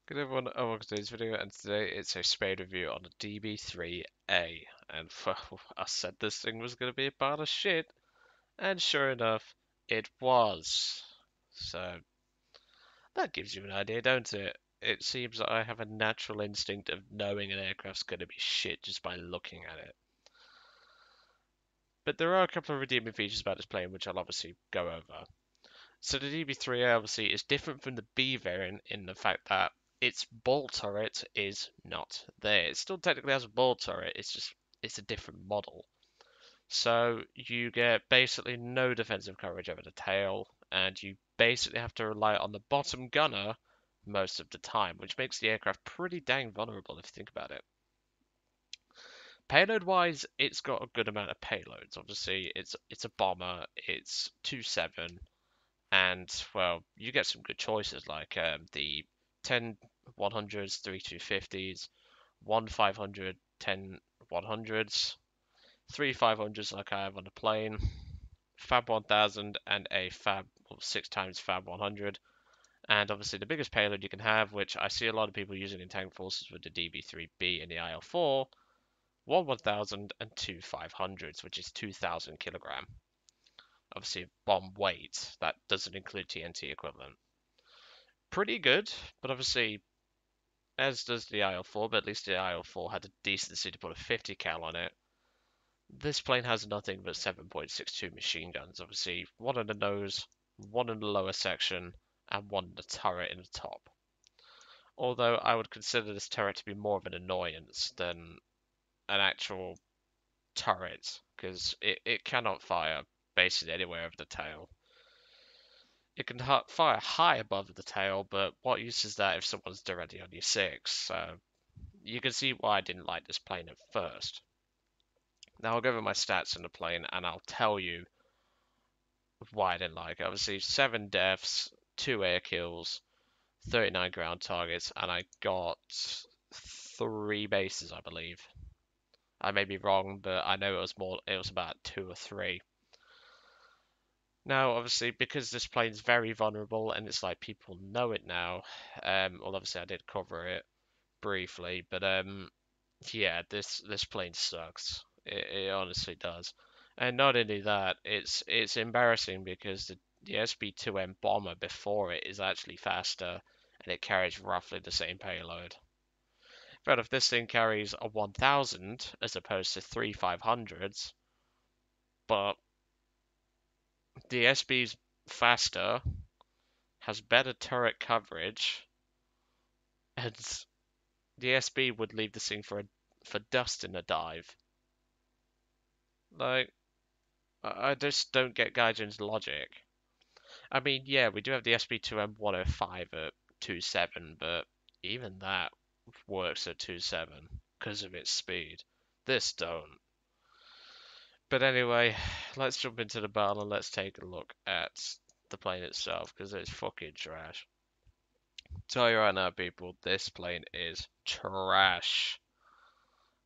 Good everyone, and welcome to today's video, and today it's a Spade review on the DB-3A, and well, I said this thing was going to be a pile of shit, and sure enough, it was. So, that gives you an idea, don't it? It seems that I have a natural instinct of knowing an aircraft's going to be shit just by looking at it. But there are a couple of redeeming features about this plane which I'll obviously go over. So the DB-3A obviously is different from the B variant in the fact that its ball turret is not there. It still technically has a ball turret, it's a different model. So you get basically no defensive coverage over the tail, and you basically have to rely on the bottom gunner most of the time, which makes the aircraft pretty dang vulnerable if you think about it. Payload wise, it's got a good amount of payloads. Obviously, it's a bomber, it's 2.7, and well, you get some good choices like the 10 100s, 3 250s, 1 500, 10 100s, 3 500s like I have on the plane, Fab 1000, and a Fab 6 times Fab 100. And obviously, the biggest payload you can have, which I see a lot of people using in tank forces with the DB-3B and the IL-4, 1 1000 and 2 500s, which is 2000 kilogram. Obviously, bomb weight, that doesn't include TNT equivalent. Pretty good, but obviously, as does the IL-4, but at least the IL-4 had the decency to put a 50 cal on it. This plane has nothing but 7.62 machine guns, obviously, one in the nose, one in the lower section, and one in the turret in the top. Although I would consider this turret to be more of an annoyance than an actual turret, because it cannot fire basically anywhere over the tail. It can fire high above the tail, but what use is that if someone's directly on your six? So you can see why I didn't like this plane at first. Now I'll go over my stats in the plane and I'll tell you why I didn't like it. Obviously, 7 deaths, 2 air kills, 39 ground targets, and I got 3 bases, I believe. I may be wrong, but I know it was about 2 or 3. Now, obviously, because this plane's very vulnerable and it's like people know it now, well, obviously I did cover it briefly, but yeah, this plane sucks. It honestly does. And not only that, it's embarrassing because the SB-2M bomber before it is actually faster and it carries roughly the same payload. But if this thing carries a 1000 as opposed to 3 500s, but the SB's faster, has better turret coverage, and the SB would leave this thing for dust in a dive. Like, I just don't get Gaijin's logic. I mean, yeah, we do have the SB2M 105 at 2.7, but even that works at 2.7 because of its speed. This don't. But anyway, let's jump into the battle and let's take a look at the plane itself because it's fucking trash. Tell you right now, people, this plane is trash.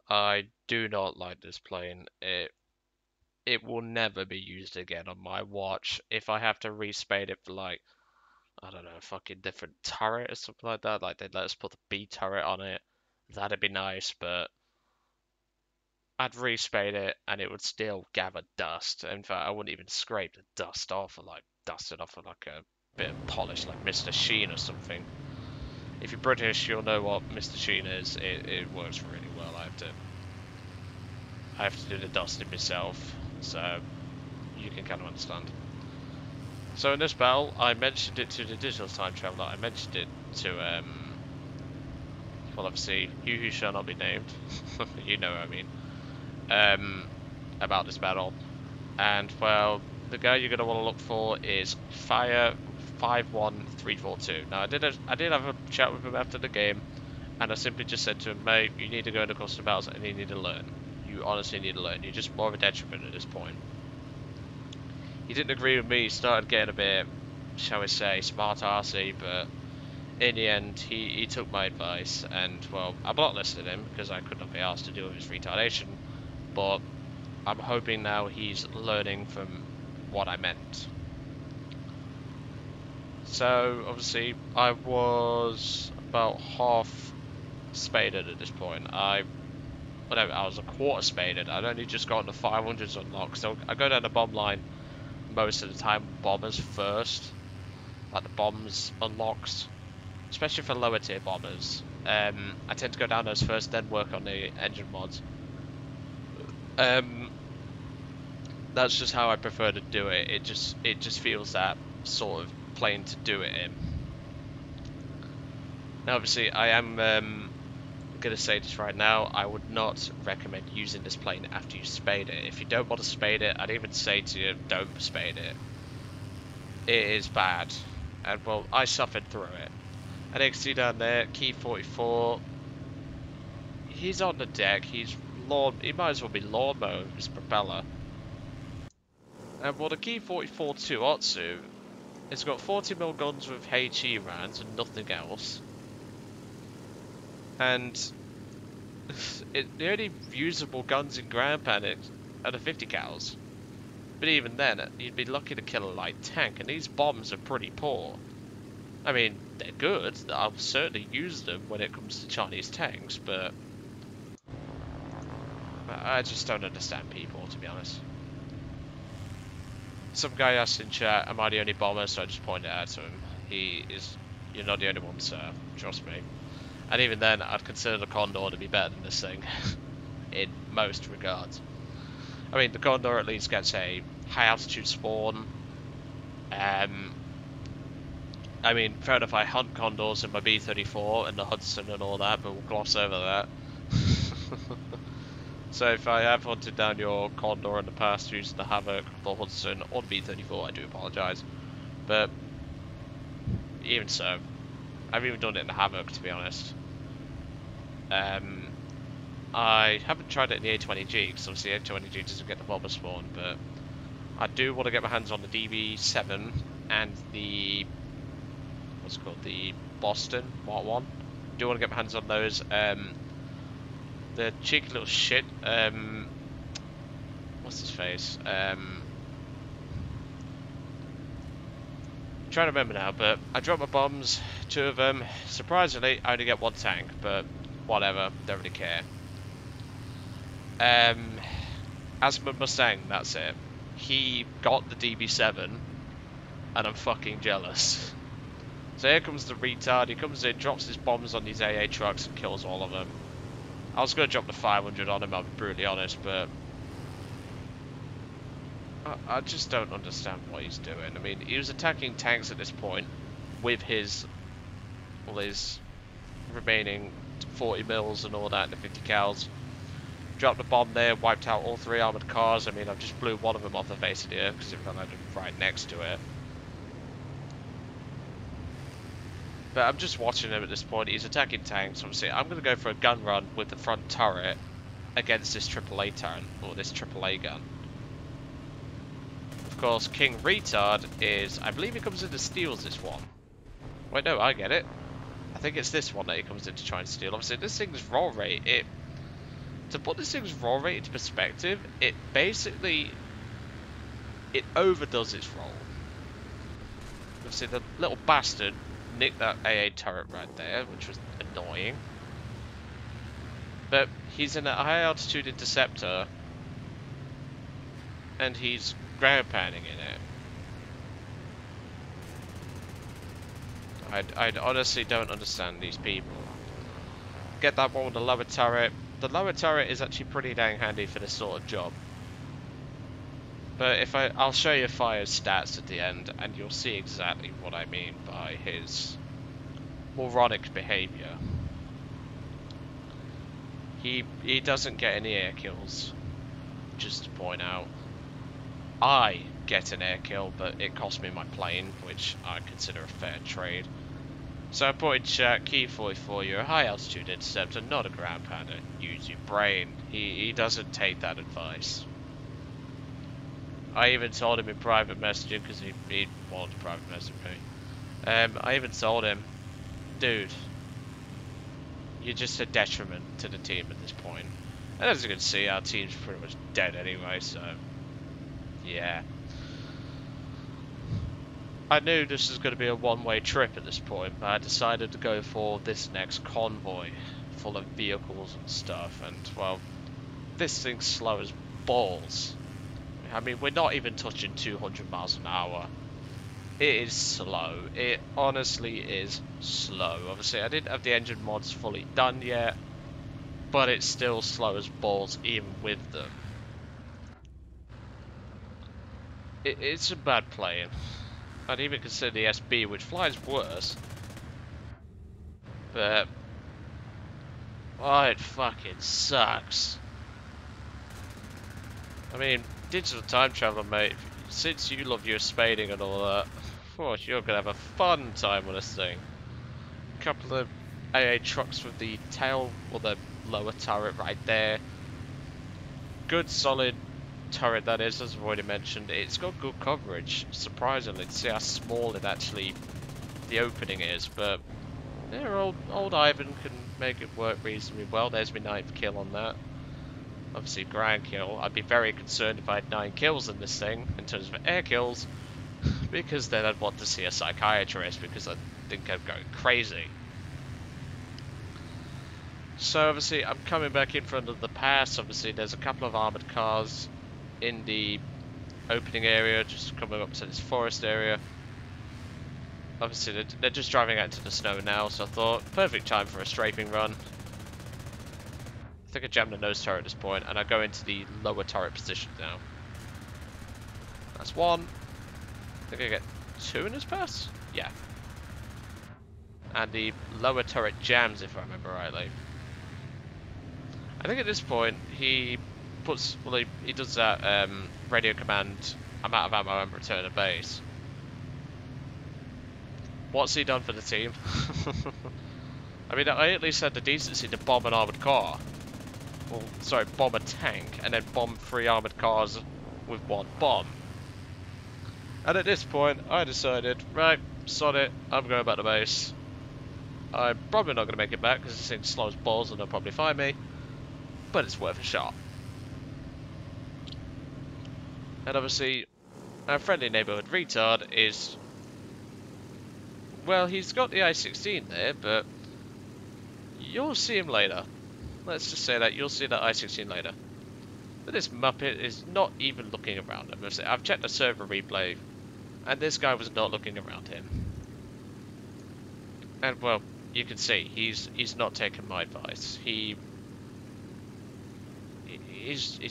I do not like this plane. It will never be used again on my watch. If I have to respade it for like, I don't know, fucking different turret or something like that, like they'd let us put the B turret on it, that'd be nice, but I'd respade it and it would still gather dust. In fact, I wouldn't even scrape the dust off or like dust it off with like a bit of polish like Mr. Sheen or something. If you're British, you'll know what Mr. Sheen is. It works really well. I have to do the dusting myself, so you can kind of understand. So in this battle, I mentioned it to the digital time traveler. I mentioned it to well, obviously, you who shall not be named. You know what I mean. About this battle, and well, the guy you're gonna want to look for is Fire 51342. Now, I did have a chat with him after the game, and I simply just said to him, mate, you need to go into custom battles and you need to learn. You honestly need to learn. You're just more of a detriment at this point. He didn't agree with me. He started getting a bit, shall we say, smart-arsey, but in the end, he took my advice, and, well, I blacklisted him because I could not be asked to deal with his retardation, but I'm hoping now he's learning from what I meant. So, obviously, I was about half spaded at this point. Whatever, I was a quarter spaded. I'd only just gotten the 500s unlocked, so I go down the bomb line most of the time with bombers first. Like the bombs unlocks, especially for lower tier bombers. I tend to go down those first, then work on the engine mods. That's just how I prefer to do it. It just feels that sort of plane to do it in. Now, obviously, I am gonna say this right now. I would not recommend using this plane after you spade it. If you don't want to spade it, I'd even say to you, don't spade it. It is bad, and well, I suffered through it. And you can see down there, Key 44. He's on the deck. He might as well be lawnmower with his propeller. And well, the Key 44 Tuotsu, it's got 40mm guns with HE rounds and nothing else. And the only usable guns in Ground Panic are the 50 cals. But even then, you'd be lucky to kill a light tank, and these bombs are pretty poor. I mean, they're good. I'll certainly use them when it comes to Chinese tanks, but I just don't understand people, to be honest. Some guy asked in chat, am I the only bomber? So I just pointed out to him. You're not the only one, sir. Trust me. And even then, I'd consider the Condor to be better than this thing. In most regards. I mean, the Condor at least gets a high altitude spawn. I mean, fair enough, I hunt Condors in my B-34 and the Hudson and all that, but we'll gloss over that. So if I have hunted down your Condor in the past using the Havoc, the Hudson, or the B-34, I do apologise. But even so, I've even done it in the Havoc, to be honest. I haven't tried it in the A20G, because obviously the A20G doesn't get the bomber spawn, but I do want to get my hands on the DB-7 and the, what's it called, the Boston Mark 1. I do want to get my hands on those. The cheeky little shit, what's his face? Trying to remember now, but I dropped my bombs, 2 of them. Surprisingly, I only get 1 tank, but whatever, don't really care. Asmund Mustang, that's it. He got the DB-7, and I'm fucking jealous. So here comes the retard. He comes in, drops his bombs on these AA trucks, and kills all of them. I was going to drop the 500 on him, I'll be brutally honest, but I just don't understand what he's doing. I mean, he was attacking tanks at this point with all his remaining 40 mils and all that, and the 50 cals. Dropped a bomb there, wiped out all 3 armoured cars. I mean, I've just blew one of them off the face of the earth because it landed right next to it. But I'm just watching him at this point. He's attacking tanks, obviously. I'm going to go for a gun run with the front turret against this AAA turret, or this AAA gun. Of course, King Retard is, I believe he comes in to steal this one. Wait, no, I get it. I think it's this one that he comes in to try and steal. Obviously, this thing's roll rate, to put this thing's roll rate into perspective, it overdoes its roll. Obviously, the little bastard nicked that AA turret right there, which was annoying. But he's in a high altitude interceptor, and he's ground pounding in it. I honestly don't understand these people. Get that one with the lower turret. The lower turret is actually pretty dang handy for this sort of job. But I'll show you Fire's stats at the end, and you'll see exactly what I mean by his moronic behaviour. He doesn't get any air kills, just to point out. I get an air kill, but it cost me my plane, which I consider a fair trade. So I put in chat, Key 44, you're a high altitude interceptor, not a ground pounder. Use your brain. He doesn't take that advice. I even told him in private messaging, because he wanted to private message me. I even told him, dude, you're just a detriment to the team at this point. And as you can see, our team's pretty much dead anyway, so yeah. I knew this was going to be a one-way trip at this point, but I decided to go for this next convoy, full of vehicles and stuff, and, well, this thing's slow as balls. I mean, we're not even touching 200 miles an hour. It is slow. It honestly is slow. Obviously, I didn't have the engine mods fully done yet, but it's still slow as balls even with them. It's a bad plane. I'd even consider the SB, which flies worse. But oh, it fucking sucks. I mean, digital time traveler, mate. Since you love your spading and all that, oh, you're gonna have a fun time with this thing. A couple of AA trucks with the tail or the lower turret right there. Good solid turret that is, as I've already mentioned. It's got good coverage, surprisingly, to see how small it actually the opening is. But yeah, old Ivan can make it work reasonably well. There's my 9th kill on that. Obviously, grand kill. I'd be very concerned if I had 9 kills in this thing in terms of air kills, because then I'd want to see a psychiatrist, because I think I'm going crazy. So obviously, I'm coming back in front of the pass. Obviously, there's a couple of armored cars in the opening area, just coming up to this forest area. Obviously, they're just driving out into the snow now, so I thought, perfect time for a strafing run. I think I jammed the nose turret at this point, and I go into the lower turret position now. That's one. I think I get 2 in this pass? Yeah. And the lower turret jams, if I remember rightly. I think at this point, he puts, well, he does that radio command, I'm out of ammo and return to base. What's he done for the team? I mean, I at least had the decency to bomb an armoured car. Well, sorry, bomb a tank, and then bomb 3 armoured cars with 1 bomb. And at this point, I decided, right, sod it, I'm going back to base. I'm probably not going to make it back, because this thing's slow as balls and they'll probably find me. But it's worth a shot. And obviously, our friendly neighbourhood retard is... well, he's got the I-16 there, but you'll see him later. Let's just say that you'll see that I-16 later. But this Muppet is not even looking around him. I've checked the server replay, and this guy was not looking around him. And well, you can see he's not taking my advice. He's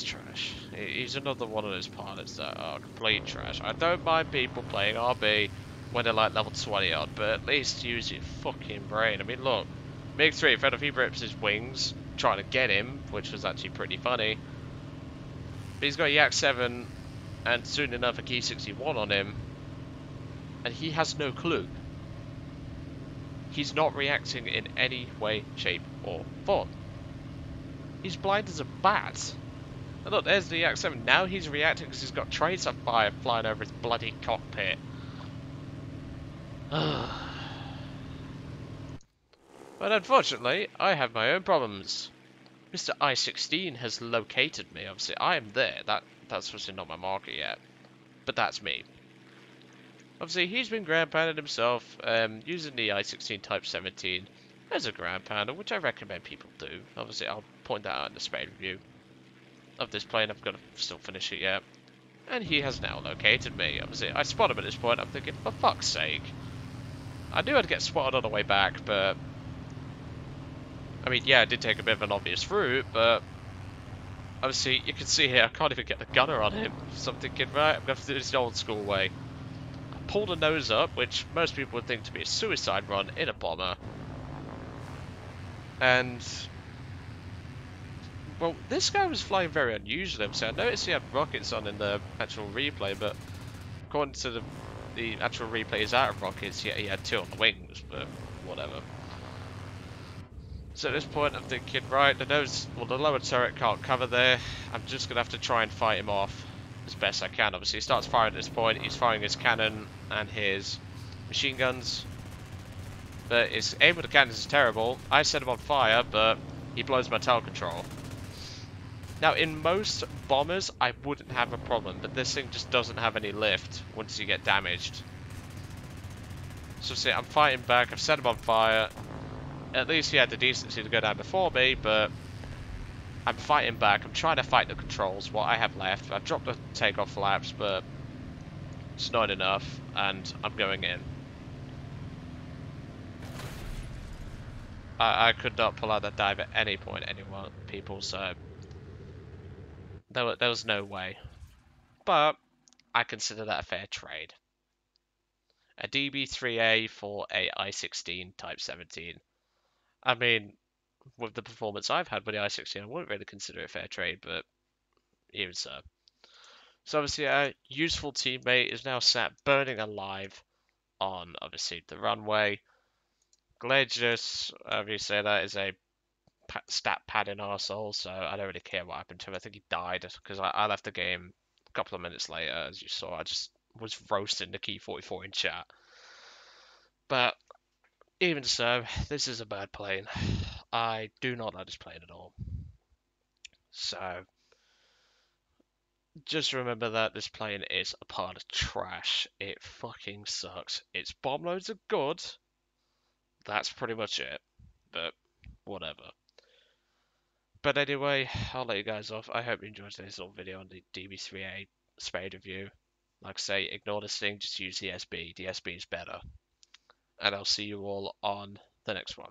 trash. He's another one of those pilots that are complete trash. I don't mind people playing RB when they're like level 20 odd, but at least use your fucking brain. I mean, look, MiG-3, if he rips his wings trying to get him, which was actually pretty funny, but he's got a Yak 7 and soon enough a Key 61 on him, and he has no clue. He's not reacting in any way, shape, or form. He's blind as a bat. And look, there's the Yak 7. Now he's reacting because he's got tracer of fire flying over his bloody cockpit. But unfortunately, I have my own problems. Mr. I-16 has located me. Obviously, I am there. That's obviously not my marker yet. But that's me. Obviously, he's been ground pounded himself, using the I-16 Type 17 as a ground pounder, which I recommend people do. Obviously, I'll point that out in the Spade review of this plane. I've got to still finish it yet. And he has now located me. Obviously, I spot him at this point. I'm thinking, for fuck's sake. I knew I'd get spotted on the way back, but... I mean, yeah, I did take a bit of an obvious route, but... obviously, you can see here, I can't even get the gunner on him. So I'm thinking, right, I'm going to do this the old school way. I pulled a nose up, which most people would think to be a suicide run in a bomber. And... well, this guy was flying very unusually. So I noticed he had rockets on in the actual replay, but according to the actual replay is out of rockets, he had 2 on the wings, but whatever. So at this point I'm thinking, right, the lower turret can't cover there. I'm just going to have to try and fight him off as best I can. Obviously he starts firing at this point, he's firing his cannon and his machine guns. But his aim with the cannons is terrible. I set him on fire, but he blows my tail control. Now, in most bombers, I wouldn't have a problem, but this thing just doesn't have any lift once you get damaged. So see, I'm fighting back. I've set him on fire. At least he had the decency to go down before me, but I'm fighting back. I'm trying to fight the controls, what I have left. I've dropped the takeoff flaps, but it's not enough, and I'm going in. I could not pull out that dive at any point, anyone, people, so there was no way. But I consider that a fair trade. A DB-3A for a I-16 Type 17. I mean, with the performance I've had with the I-16, I wouldn't really consider it a fair trade, but even so. So obviously, a useful teammate is now sat burning alive on, obviously, the runway. Gladius, however you say that, is a stat padding arsehole, so I don't really care what happened to him. I think he died because I left the game a couple of minutes later, as you saw. I just was roasting the Key 44 in chat. But even so, this is a bad plane. I do not like this plane at all. So just remember that this plane is a pile of trash. It fucking sucks. Its bomb loads are good. That's pretty much it. But whatever. But anyway, I'll let you guys off. I hope you enjoyed today's little video on the DB-3A Spade review. Like I say, ignore this thing, just use the SB. The SB is better. And I'll see you all on the next one.